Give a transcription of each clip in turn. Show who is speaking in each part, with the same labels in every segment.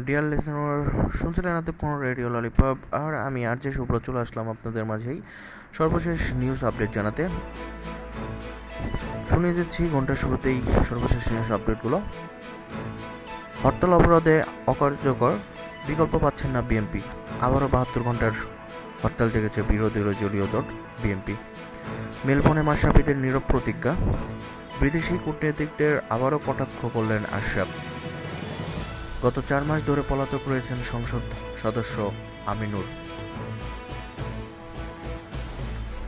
Speaker 1: Deer listener, শুনছিলেন এতক্ষণ radio lollipop, আর আমি আর যে শুভ্র চলে আসলাম আপনাদের মাঝেই সর্বশেষ নিউজ আপডেট জানাতে। শুনিয়ে দিচ্ছি ঘন্টার শুরুতেই সর্বশেষ নিউজ আপডেটগুলো। হরতাল অবরোধে অকার্যকর, বিকল্প পাচ্ছেন না বিএনপি। আবারও 72 ঘন্টার হরতাল ডেকেছে বিরোধী দলীয় দল বিএনপি। মেলবোর্নে মাশরাফিদের নীরব প্রতিজ্ঞা। বিদেশি কূটনীতিকদের আবারও কটাক্ষ করলেন আশরাফ। গত 4 মাস ধরে পলাতক রয়েছেন সংসদ সদস্য আমিনুর।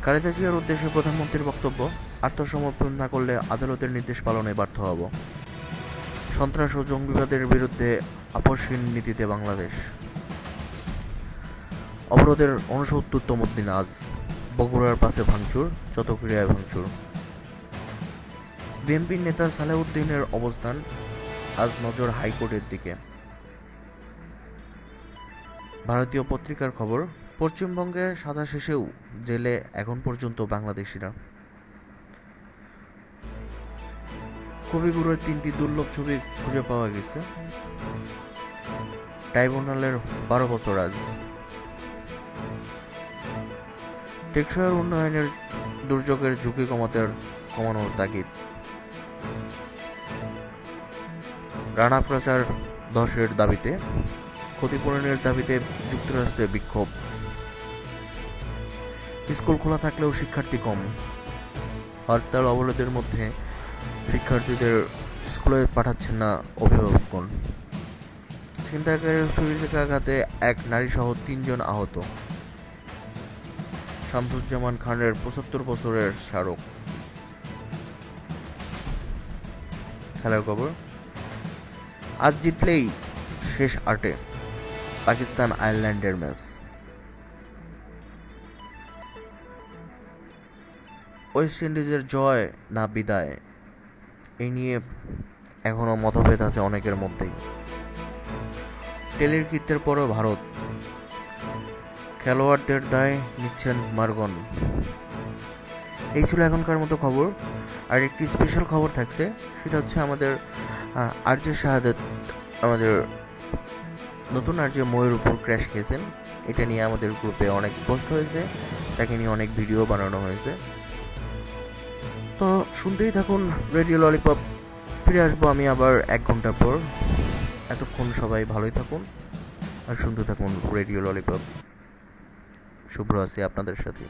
Speaker 1: খালেদা জিয়ার উদ্দেশ্যে প্রধানমন্ত্রীর বক্তব্য, আত্মসমর্পণ না করলে আদালতের নির্দেশ পালনে ব্যর্থ হব। সন্ত্রাস ও জঙ্গিবাদের বিরুদ্ধে আপসহীন নীতিতে বাংলাদেশ। অবরোধের 69তম দিন আজ। বগুড়ার পাশে ভাঙচুর, চট্টগ্রামে ভাঙচুর। বিএনপির নেতা সালেউদ্দিনের অবস্থান, আজ নজর হাইকোর্টের দিকে। ভারতীয় পত্রিকার খবর, পশ্চিমবঙ্গে সাদা শেষেও জেলে এখন পর্যন্ত বাংলাদেশিরা। কবিগুরুর 3টি দুর্লভ ছবি খুঁজে পাওয়া গেছে। ট্রাইব্যুনালের 12 বছর আজ। টেকসই উন্নয়নের দুর্যোগের ঝুঁকি কমানোর তাগিদ। রানা প্রচার ধসের দাবিতে, ক্ষতিপূরণের দাবিতে যুক্তরাষ্ট্রে বিক্ষোভ। স্কুল খোলা থাকলেও শিক্ষার্থী কম। হরতাল অবরোধের মধ্যে শিক্ষার্থীদের স্কুলে পাঠাচ্ছেন না অভিভাবকগণ। ছিনতাইকারীর ছুরিকাঘাতে এক নারীসহ 3 জন আহত। শামসুজ্জামান খানের 75 বছরের স্মারক। খেলার খবর, আজ জিতলেই শেষ 8-এ পাকিস্তান আয়ারল্যান্ডের ম্যাচ। ওয়েস্ট ইন্ডিজের জয় না বিদায়, এই নিয়ে এখনো মতভেদ আছে অনেকের মধ্যেই। টেলির কীর্তির পরও ভারত, খেলোয়াড়দের দায় নিচ্ছেন মার্গন। এই ছিল এখনকার মতো খবর। আর একটি স্পেশাল খবর থাকছে, সেটা হচ্ছে আমাদের আরজে শাহাদাত, আমাদের নতুন আরজে ময়ের উপর ক্র্যাশ খেয়েছেন। এটা নিয়ে আমাদের গ্রুপে অনেক পোস্ট হয়েছে, তাকে নিয়ে অনেক ভিডিও বানানো হয়েছে। তো শুনতেই থাকুন রেডিও ললিপপ। ফিরে আসবো আমি আবার 1 ঘন্টা পর। এতক্ষণ সবাই ভালোই থাকুন আর শুনতে থাকুন রেডিও ললিপপ। শুভ্র আছি আপনাদের সাথে।